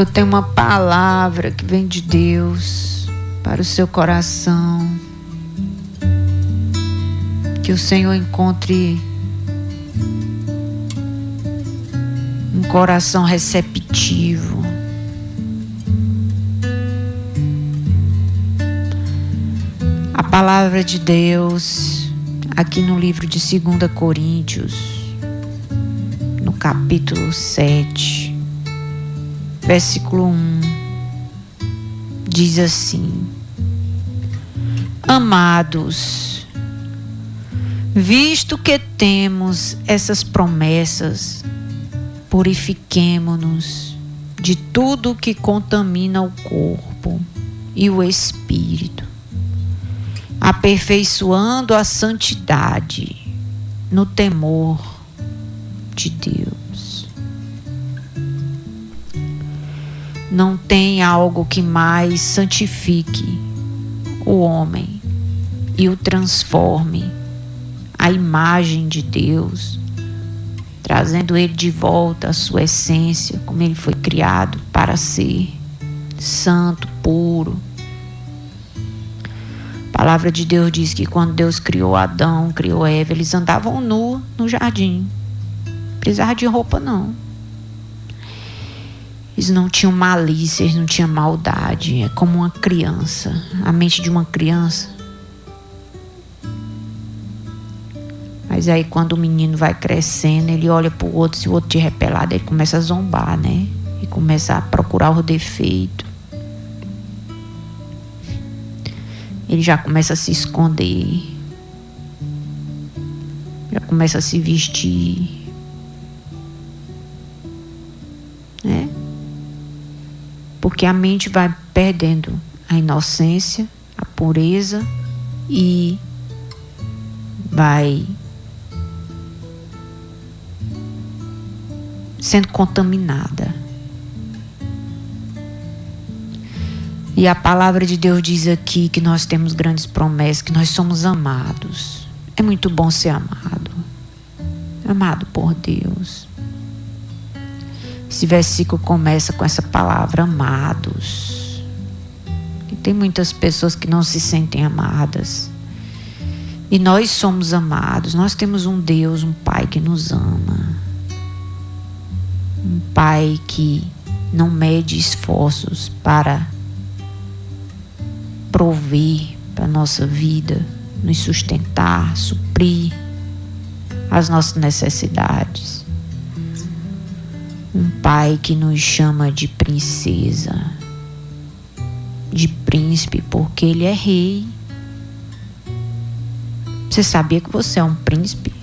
Eu tenho uma palavra que vem de Deus para o seu coração. Que o Senhor encontre um coração receptivo. A palavra de Deus, aqui no livro de 2 Coríntios, no capítulo 7, versículo 1, diz assim: Amados, visto que temos essas promessas, purifiquemo-nos de tudo que contamina o corpo e o espírito, aperfeiçoando a santidade no temor de Deus. Não tem algo que mais santifique o homem e o transforme à imagem de Deus, trazendo ele de volta à sua essência, como ele foi criado para ser, santo, puro. A palavra de Deus diz que quando Deus criou Adão, criou Eva, eles andavam nus no jardim. Não precisava de roupa, não. Eles não tinham malícia, eles não tinham maldade. É como uma criança, a mente de uma criança. Mas aí quando o menino vai crescendo, ele olha para o outro, se o outro tiver pelado, ele começa a zombar, né? E começa a procurar o defeito. Ele já começa a se esconder. Já começa a se vestir. Né? Porque a mente vai perdendo a inocência, a pureza e vai sendo contaminada. E a palavra de Deus diz aqui que nós temos grandes promessas, que nós somos amados. É muito bom ser amado. Amado por Deus. Esse versículo começa com essa palavra, amados. E tem muitas pessoas que não se sentem amadas. E nós somos amados. Nós temos um Deus, um Pai que nos ama. Um Pai que não mede esforços para prover para a nossa vida, nos sustentar, suprir as nossas necessidades. Um Pai que nos chama de princesa, de príncipe, porque Ele é rei. Você sabia que você é um príncipe?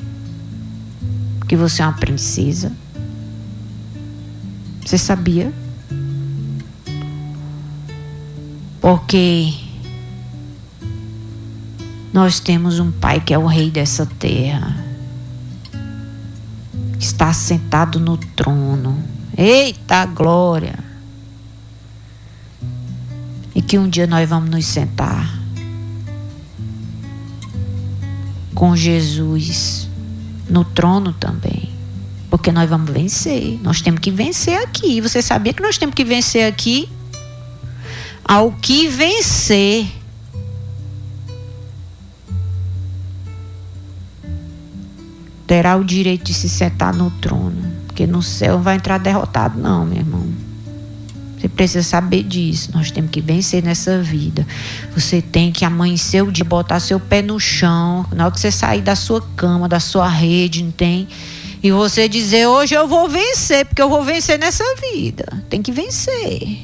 Que você é uma princesa? Você sabia? Porque nós temos um Pai que é o rei dessa terra, que está sentado no trono. Eita glória! E que um dia nós vamos nos sentar com Jesus no trono também. Porque nós vamos vencer. Nós temos que vencer aqui. Você sabia que nós temos que vencer aqui? Ao que vencer, terá o direito de se sentar no trono. Porque no céu não vai entrar derrotado não, meu irmão. Você precisa saber disso. Nós temos que vencer nessa vida. Você tem que amanhecer o dia, botar seu pé no chão. Na hora que você sair da sua cama, da sua rede, não tem? E você dizer, hoje eu vou vencer, porque eu vou vencer nessa vida. Tem que vencer.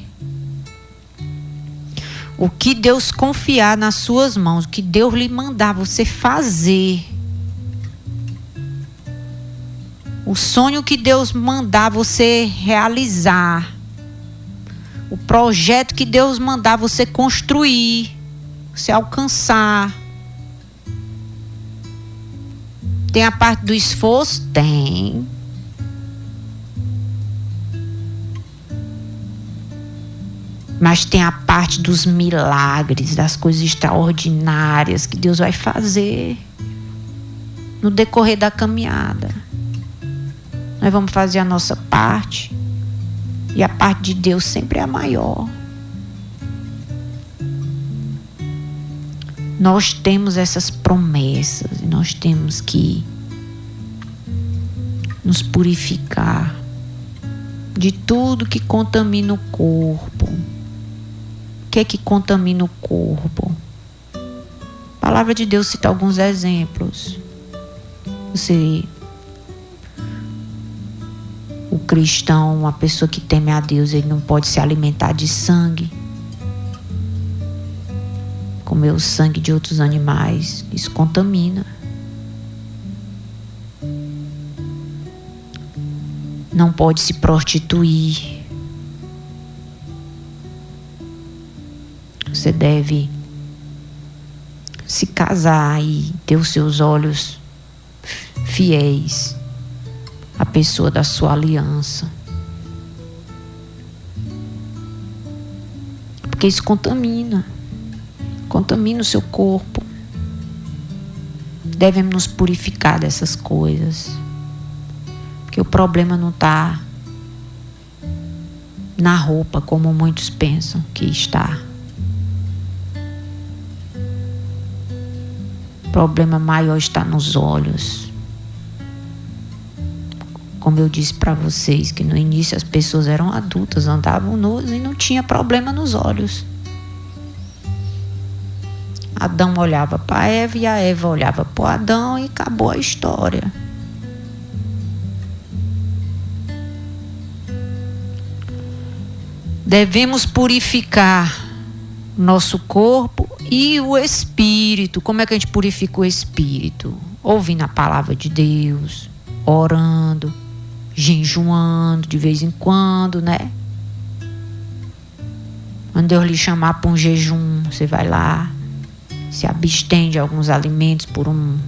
O que Deus confiar nas suas mãos, o que Deus lhe mandar você fazer, o sonho que Deus mandar você realizar, o projeto que Deus mandar você construir, você alcançar. Tem a parte do esforço? Tem. Mas tem a parte dos milagres, das coisas extraordinárias que Deus vai fazer no decorrer da caminhada. Nós vamos fazer a nossa parte. E a parte de Deus sempre é a maior. Nós temos essas promessas e nós temos que nos purificar de tudo que contamina o corpo. O que é que contamina o corpo? A palavra de Deus cita alguns exemplos. O cristão, uma pessoa que teme a Deus, ele não pode se alimentar de sangue, comer o sangue de outros animais. Isso contamina. Não pode se prostituir. Você deve se casar e ter os seus olhos fiéis à pessoa da sua aliança. Porque isso contamina o seu corpo. Devemos nos purificar dessas coisas. Porque o problema não está na roupa, como muitos pensam que está. O problema maior está nos olhos. Como eu disse para vocês, que no início as pessoas eram adultas, andavam nuas e não tinha problema nos olhos. Adão olhava para Eva e a Eva olhava para Adão e acabou a história. Devemos purificar nosso corpo e o espírito. Como é que a gente purifica o espírito? Ouvindo a palavra de Deus, orando, jejuando de vez em quando, né? Quando Deus lhe chamar para um jejum, você vai lá, se abstém de alguns alimentos por um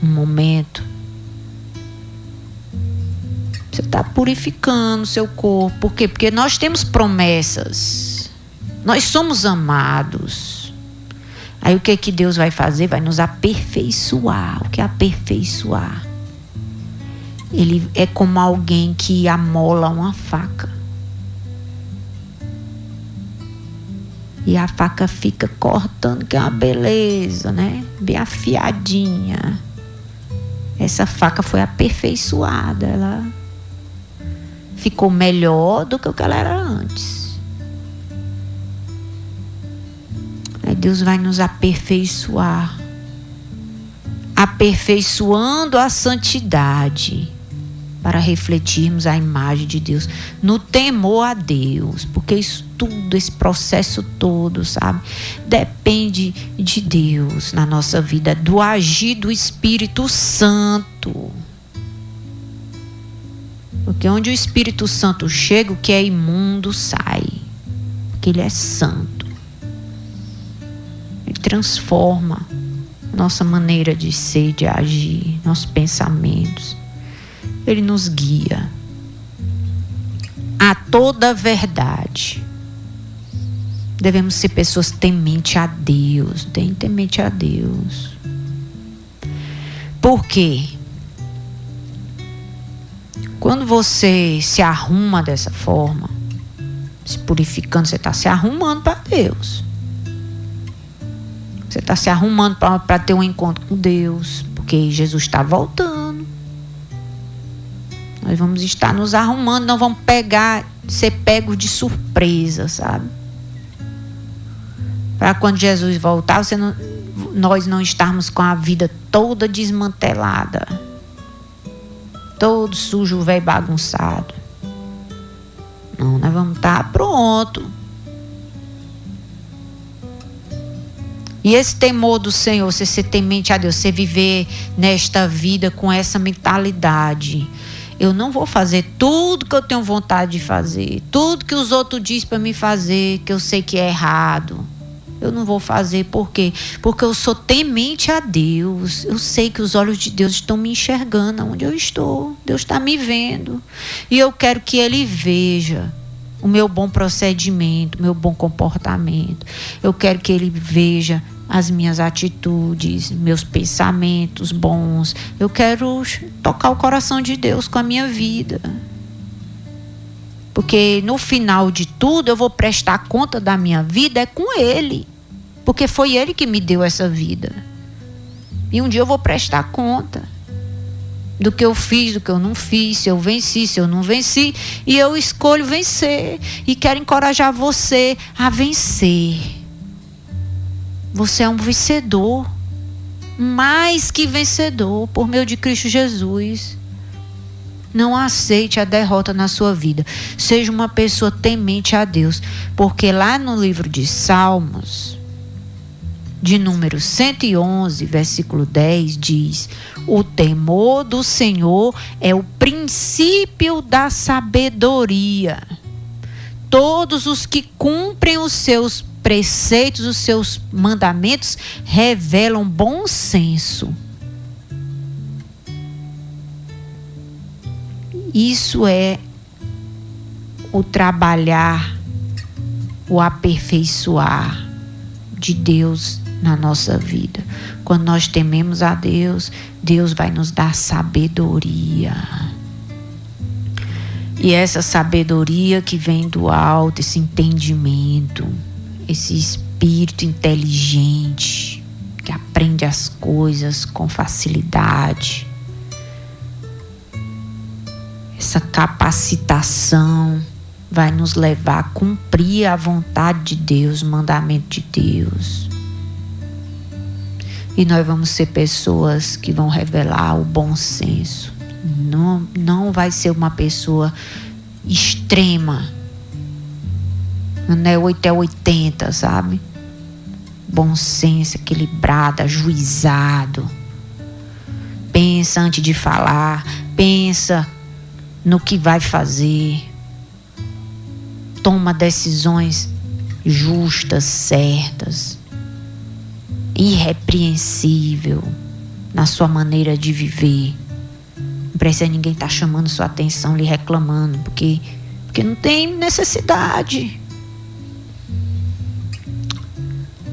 momento. Você está purificando o seu corpo. Por quê? Porque nós temos promessas. Nós somos amados. Aí o que Deus vai fazer? Vai nos aperfeiçoar. O que é aperfeiçoar? Ele é como alguém que amola uma faca. E a faca fica cortando, que é uma beleza, né? Bem afiadinha. Essa faca foi aperfeiçoada. Ela ficou melhor do que o que ela era antes. Aí Deus vai nos aperfeiçoar. Aperfeiçoando a santidade, para refletirmos a imagem de Deus, no temor a Deus, porque isso tudo, esse processo todo, sabe, depende de Deus na nossa vida, do agir do Espírito Santo. Porque onde o Espírito Santo chega, o que é imundo sai, porque Ele é santo. Ele transforma nossa maneira de ser, de agir, nossos pensamentos. Ele nos guia a toda a verdade. Devemos ser pessoas tementes a Deus, bem temente a Deus. Por quê? Quando você se arruma dessa forma, se purificando, você está se arrumando para Deus. Você está se arrumando para ter um encontro com Deus, porque Jesus está voltando. Nós vamos estar nos arrumando, não vamos ser pegos de surpresa, sabe? Para quando Jesus voltar, nós não estarmos com a vida toda desmantelada, todo sujo, velho, bagunçado. Não, nós vamos estar pronto. E esse temor do Senhor, você ser temente a Deus, você viver nesta vida com essa mentalidade. Eu não vou fazer tudo que eu tenho vontade de fazer, tudo que os outros dizem para mim fazer, que eu sei que é errado. Eu não vou fazer, por quê? Porque eu sou temente a Deus. Eu sei que os olhos de Deus estão me enxergando onde eu estou. Deus está me vendo. E eu quero que Ele veja o meu bom procedimento, o meu bom comportamento. Eu quero que Ele veja as minhas atitudes, meus pensamentos bons. Eu quero tocar o coração de Deus com a minha vida. Porque no final de tudo eu vou prestar conta da minha vida com Ele. Porque foi Ele que me deu essa vida. E um dia eu vou prestar conta do que eu fiz, do que eu não fiz, se eu venci, se eu não venci. E eu escolho vencer. E quero encorajar você a vencer. Você é um vencedor. Mais que vencedor, por meio de Cristo Jesus. Não aceite a derrota na sua vida. Seja uma pessoa temente a Deus. Porque lá no livro de Salmos, de número 111, versículo 10, diz: o temor do Senhor é o princípio da sabedoria. Todos os que cumprem os seus preceitos, os seus mandamentos, revelam bom senso. Isso é o trabalhar, o aperfeiçoar de Deus na nossa vida. Quando nós tememos a Deus, Deus vai nos dar sabedoria. E essa sabedoria que vem do alto, esse entendimento, esse espírito inteligente, que aprende as coisas com facilidade, essa capacitação vai nos levar a cumprir a vontade de Deus, o mandamento de Deus. E nós vamos ser pessoas que vão revelar o bom senso. Não vai ser uma pessoa extrema. Não é 8 é 80, sabe? Bom senso, equilibrado, ajuizado. Pensa antes de falar. Pensa no que vai fazer. Toma decisões justas, certas. Irrepreensível na sua maneira de viver. Não precisa ninguém estar chamando sua atenção, lhe reclamando, porque não tem necessidade.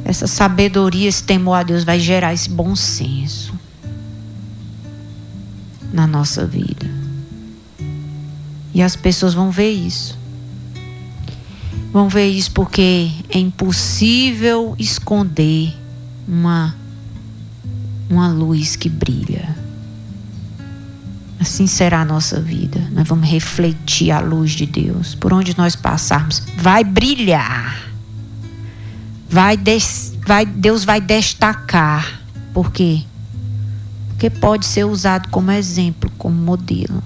Essa sabedoria, esse temor a Deus vai gerar esse bom senso na nossa vida. E as pessoas vão ver isso. Vão ver isso porque é impossível esconder uma luz que brilha. Assim será a nossa vida. Nós vamos refletir a luz de Deus. Por onde nós passarmos, vai brilhar. Deus vai destacar. Por quê? Porque pode ser usado como exemplo, como modelo.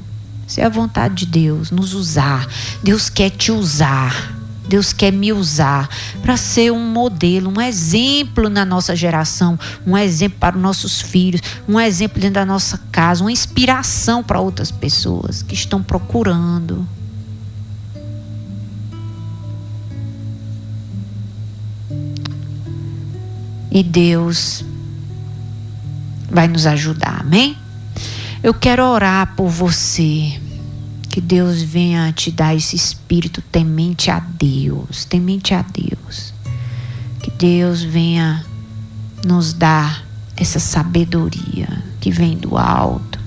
Isso é a vontade de Deus, nos usar. Deus quer te usar. Deus quer me usar para ser um modelo, um exemplo na nossa geração, um exemplo para os nossos filhos, um exemplo dentro da nossa casa, uma inspiração para outras pessoas que estão procurando. E Deus vai nos ajudar, amém? Eu quero orar por você. Que Deus venha te dar esse espírito temente a Deus. Temente a Deus. Que Deus venha nos dar essa sabedoria que vem do alto.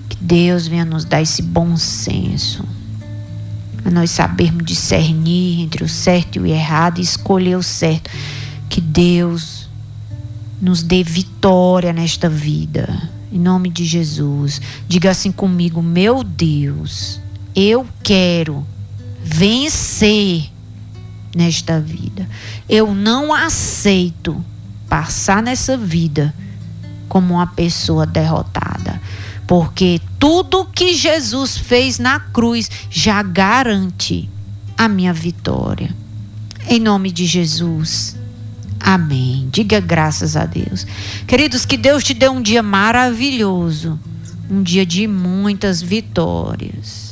Que Deus venha nos dar esse bom senso. A nós sabermos discernir entre o certo e o errado e escolher o certo. Que Deus nos dê vitória nesta vida. Em nome de Jesus. Diga assim comigo: meu Deus, eu quero vencer nesta vida. Eu não aceito passar nessa vida como uma pessoa derrotada. Porque tudo que Jesus fez na cruz já garante a minha vitória. Em nome de Jesus. Amém. Diga graças a Deus. Queridos, que Deus te dê um dia maravilhoso. Um dia de muitas vitórias.